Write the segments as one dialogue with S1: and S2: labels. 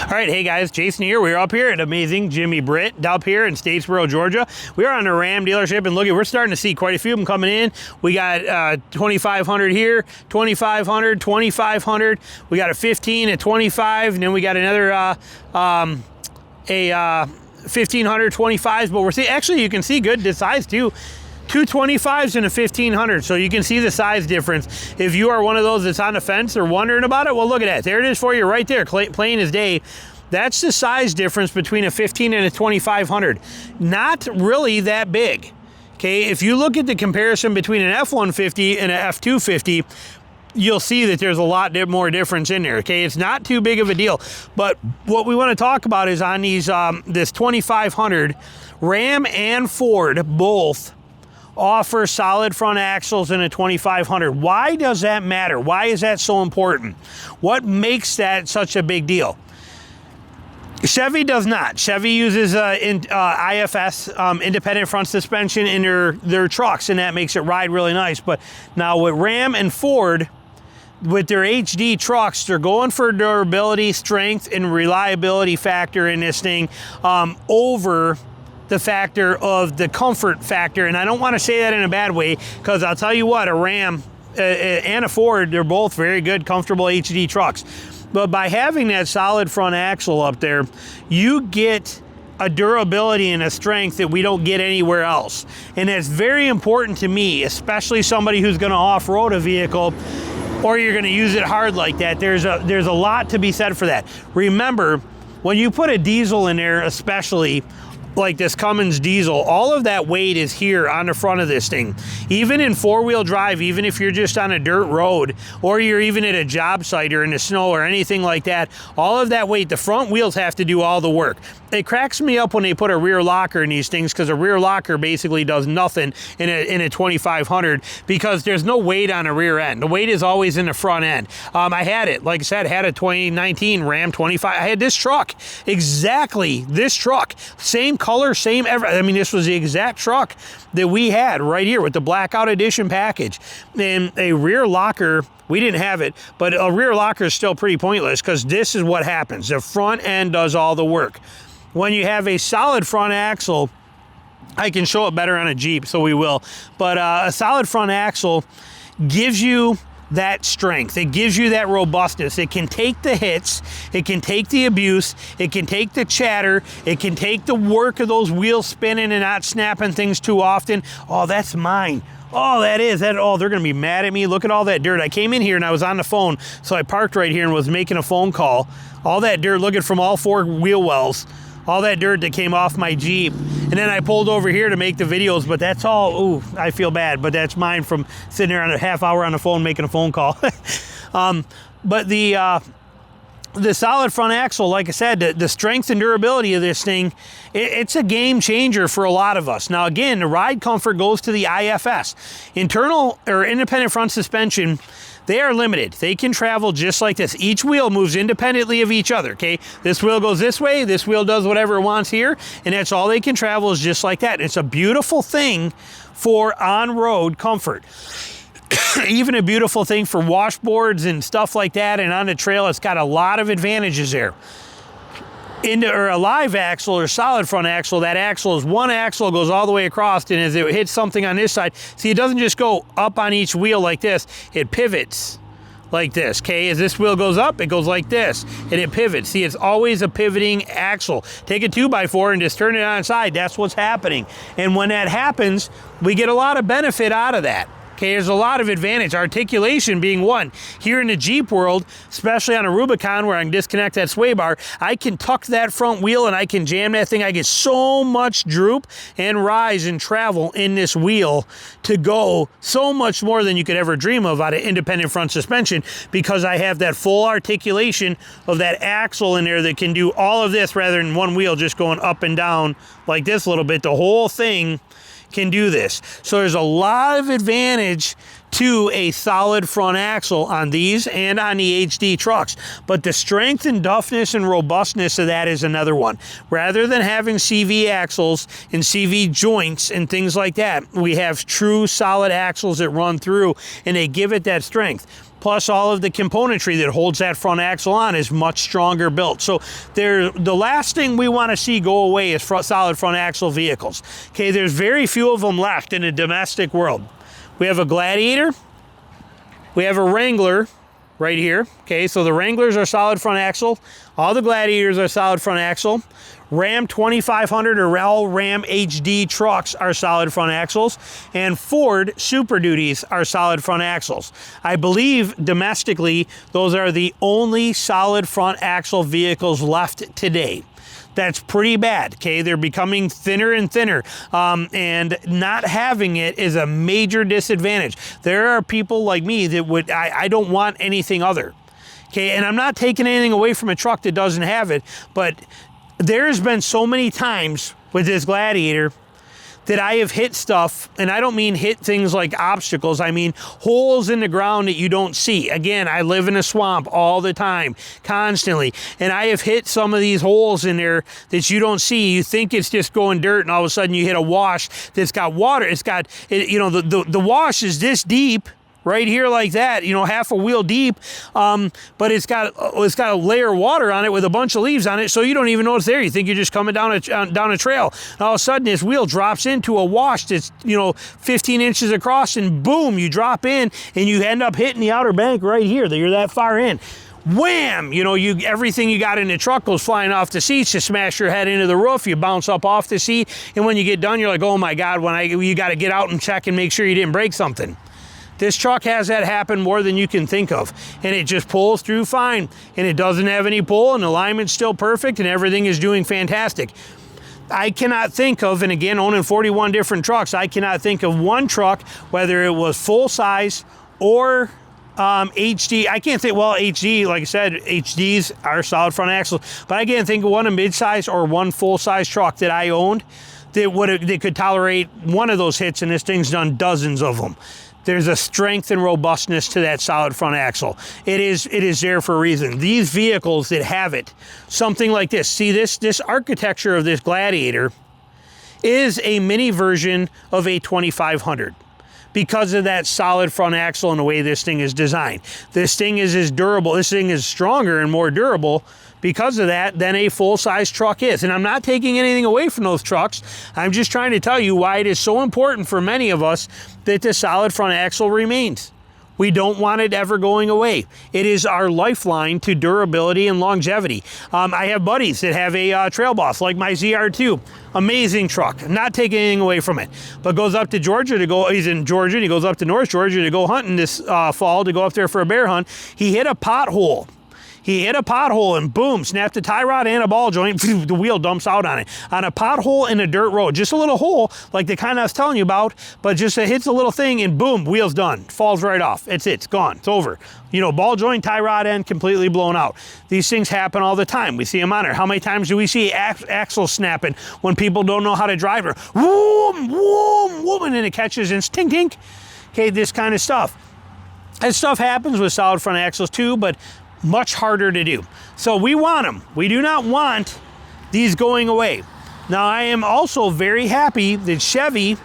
S1: All right, hey guys, Jason here. We're up here at Amazing Jimmy Britt up here in Statesboro, Georgia. We are on a Ram dealership, and look, we're starting to see quite a few of them coming in. We got 2,500 here, 2,500, 2,500. We got a 15 at 25, and then we got another 1,500 25s. But we're seeing, actually, you can see good this size too. Two 25s and a 1500, so you can see the size difference. If you are one of those that's on the fence or wondering about it, well, look at that. There it is for you right there, plain as day. That's the size difference between a 15 and a 2500. Not really that big. Okay, if you look at the comparison between an F150 and an F250, you'll see that there's a lot more difference in there. Okay, it's not too big of a deal. But what we want to talk about is on these this 2500, Ram and Ford both offer solid front axles in a 2500. Why does that matter? Why is that so important? What makes that such a big deal? Chevy does not. Chevy uses IFS, independent front suspension, in their trucks, and that makes it ride really nice. But now with Ram and Ford, with their HD trucks, they're going for durability, strength, and reliability factor in this thing over the factor of the comfort factor. And I don't want to say that in a bad way, because I'll tell you what, a Ram and a Ford, they're both very good, comfortable HD trucks. But by having that solid front axle up there, you get a durability and a strength that we don't get anywhere else. And that's very important to me, especially somebody who's going to off-road a vehicle, or you're going to use it hard like that. There's a lot to be said for that. Remember, when you put a diesel in there, especially like this Cummins diesel, all of that weight is here on the front of this thing. Even in four-wheel drive, even if you're just on a dirt road, or you're even at a job site or in the snow or anything like that, all of that weight, the front wheels have to do all the work. It cracks me up when they put a rear locker in these things, because a rear locker basically does nothing in a 2500, because there's no weight on a rear end. The weight is always in the front end. I had it, like I said, had a 2019 Ram 25. I had this truck, exactly this truck, same color, same everything. I mean, this was the exact truck that we had right here with the Blackout Edition package. And a rear locker, we didn't have it, but a rear locker is still pretty pointless, because this is what happens. The front end does all the work. When you have a solid front axle, I can show it better on a Jeep, so we will. But a solid front axle gives you that strength. It gives you that robustness. It can take the hits. It can take the abuse. It can take the chatter. It can take the work of those wheels spinning and not snapping things too often. Oh, that's mine. Oh, that is. Oh, they're going to be mad at me. Look at all that dirt. I came in here and I was on the phone, so I parked right here and was making a phone call. All that dirt, looking from all four wheel wells. All that dirt that came off my Jeep. And then I pulled over here to make the videos, but that's all, ooh, I feel bad, but that's mine from sitting there on a half hour on the phone making a phone call. But the solid front axle, like I said, the strength and durability of this thing, it's a game changer for a lot of us. Now again, the ride comfort goes to the IFS. Internal or independent front suspension, they are limited. They can travel just like this. Each wheel moves independently of each other, okay? This wheel goes this way, this wheel does whatever it wants here, and that's all they can travel is just like that. It's a beautiful thing for on-road comfort. Even a beautiful thing for washboards and stuff like that, and on the trail, it's got a lot of advantages there. Or a live axle or solid front axle, that axle is one axle, goes all the way across, and as it hits something on this side, see, it doesn't just go up on each wheel like this, it pivots like this, okay? As this wheel goes up, it goes like this, and it pivots. See, it's always a pivoting axle. Take a 2x4 and just turn it on its side, that's what's happening. And when that happens, we get a lot of benefit out of that. Okay, there's a lot of advantage, articulation being one. Here in the Jeep world, especially on a Rubicon where I can disconnect that sway bar, I can tuck that front wheel and I can jam that thing. I get so much droop and rise and travel in this wheel to go so much more than you could ever dream of out of independent front suspension, because I have that full articulation of that axle in there that can do all of this rather than one wheel just going up and down like this a little bit. The whole thing can do this. So there's a lot of advantage to a solid front axle on these and on the HD trucks. But the strength and toughness and robustness of that is another one. Rather than having CV axles and CV joints and things like that, we have true solid axles that run through, and they give it that strength. plus all of the componentry that holds that front axle on is much stronger built. So the last thing we want to see go away is solid front axle vehicles. Okay, there's very few of them left in the domestic world. We have a Gladiator, we have a Wrangler right here. Okay, so the Wranglers are solid front axle. All the Gladiators are solid front axle. Ram 2500 or all Ram HD trucks are solid front axles, and Ford Super Duties are solid front axles. I believe domestically, those are the only solid front axle vehicles left today. That's pretty bad, okay? They're becoming thinner and thinner, and not having it is a major disadvantage. There are people like me that I don't want anything other, okay? And I'm not taking anything away from a truck that doesn't have it, but there's been so many times with this Gladiator that I have hit stuff, and I don't mean hit things like obstacles, I mean holes in the ground that you don't see. Again, I live in a swamp all the time, constantly, and I have hit some of these holes in there that you don't see. You think it's just going dirt, and all of a sudden you hit a wash that's got water. It's got, you know, the wash is this deep, right here like that, you know, half a wheel deep, but it's got a layer of water on it with a bunch of leaves on it, so you don't even know it's there. You think you're just coming down a trail. And all of a sudden, this wheel drops into a wash that's, you know, 15 inches across, and boom, you drop in, and you end up hitting the outer bank right here. You're that far in. Wham! You know, everything you got in the truck goes flying off the seats. You smash your head into the roof. You bounce up off the seat, and when you get done, you're like, oh my God! You got to get out and check and make sure you didn't break something. This truck has that happen more than you can think of, and it just pulls through fine, and it doesn't have any pull, and the alignment's still perfect, and everything is doing fantastic. I cannot think of, and again, owning 41 different trucks, I cannot think of one truck, whether it was full size or HD. I can't think, well, HD, like I said, HDs are solid front axles, but I can't think of one a mid-size or one full-size truck that I owned that could tolerate one of those hits, and this thing's done dozens of them. There's a strength and robustness to that solid front axle. It is there for a reason. These vehicles that have it, something like this, see this architecture of this Gladiator is a mini version of a 2500 because of that solid front axle and the way this thing is designed. This thing is as durable, this thing is stronger and more durable because of that than a full-size truck is. And I'm not taking anything away from those trucks. I'm just trying to tell you why it is so important for many of us that the solid front axle remains. We don't want it ever going away. It is our lifeline to durability and longevity. I have buddies that have a Trail Boss, like my ZR2. Amazing truck. I'm not taking anything away from it. But goes up to Georgia to go, he's in Georgia, and he goes up to North Georgia to go hunting this fall, to go up there for a bear hunt. He hit a pothole. He hit a pothole and boom, snapped a tie rod and a ball joint. The wheel dumps out on it. On a pothole in a dirt road. Just a little hole like the kind I was telling you about, but just it hits a little thing and boom, wheel's done. Falls right off. It's gone. It's over. You know, ball joint, tie rod end, completely blown out. These things happen all the time. We see them on there. How many times do we see axles snapping when people don't know how to drive her? Whoom, whoom, whoom, and then it catches and tink, tink. Okay, this kind of stuff. That stuff happens with solid front axles too, but much harder to do. So we want them. We do not want these going away. Now, I am also very happy that Chevy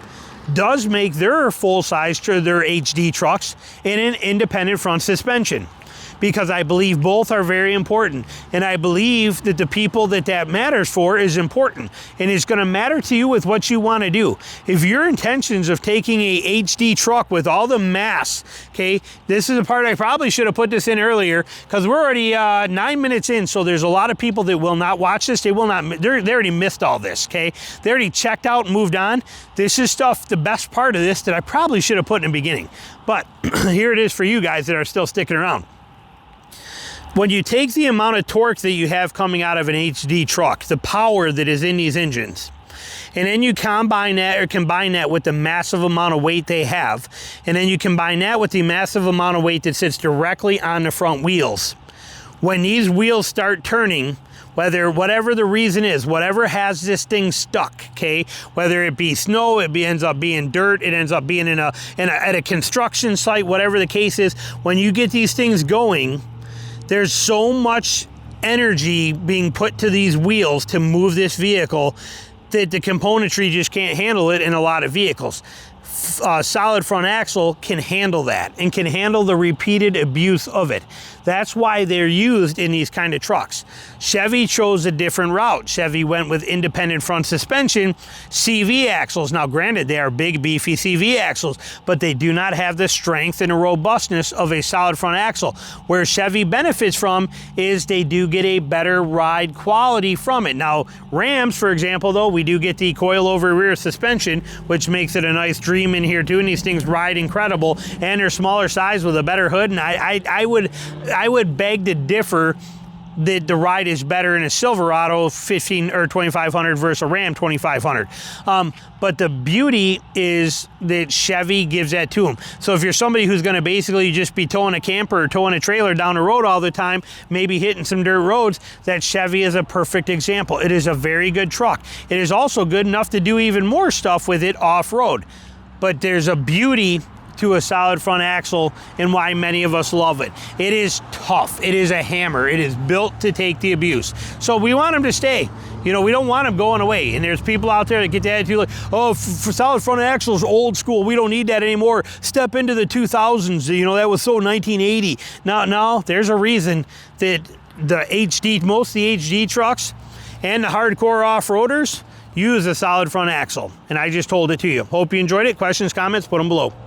S1: does make their full-size, their HD trucks in an independent front suspension, because I believe both are very important. And I believe that the people that matters for is important. And it's going to matter to you with what you want to do. If your intentions of taking a HD truck with all the mass, okay, this is the part I probably should have put this in earlier, because we're already 9 minutes in, so there's a lot of people that will not watch this. They already missed all this, okay? They already checked out and moved on. This is stuff, the best part of this, that I probably should have put in the beginning. But here it is for you guys that are still sticking around. When you take the amount of torque that you have coming out of an HD truck, the power that is in these engines, and then you combine that with the massive amount of weight they have, and then you combine that with the massive amount of weight that sits directly on the front wheels. When these wheels start turning, whatever the reason is, whatever has this thing stuck, okay, whether it be snow, ends up being dirt, it ends up being at a construction site, whatever the case is, when you get these things going, there's so much energy being put to these wheels to move this vehicle that the componentry just can't handle it in a lot of vehicles. solid front axle can handle that and can handle the repeated abuse of it. That's why they're used in these kind of trucks. Chevy chose a different route. Chevy went with independent front suspension, CV axles. Now granted, they are big, beefy CV axles, but they do not have the strength and the robustness of a solid front axle. Where Chevy benefits from is they do get a better ride quality from it. Now Rams, for example, though, we do get the coil-over rear suspension, which makes it a nice dream in here too, and these things ride incredible, and they're smaller size with a better hood, and I would beg to differ that the ride is better in a Silverado 15 or 2500 versus a Ram 2500. But the beauty is that Chevy gives that to them. So if you're somebody who's going to basically just be towing a camper or towing a trailer down the road all the time, maybe hitting some dirt roads, that Chevy is a perfect example. It is a very good truck. It is also good enough to do even more stuff with it off-road. But there's a beauty to a solid front axle and why many of us love it. It is tough. It is a hammer. It is built to take the abuse. So we want them to stay. You know, we don't want them going away. And there's people out there that get the attitude like, oh, for solid front axles, old school. We don't need that anymore. Step into the 2000s. You know, that was so 1980. No, there's a reason that most of the HD trucks and the hardcore off-roaders use a solid front axle. And I just told it to you. Hope you enjoyed it. Questions, comments, put them below.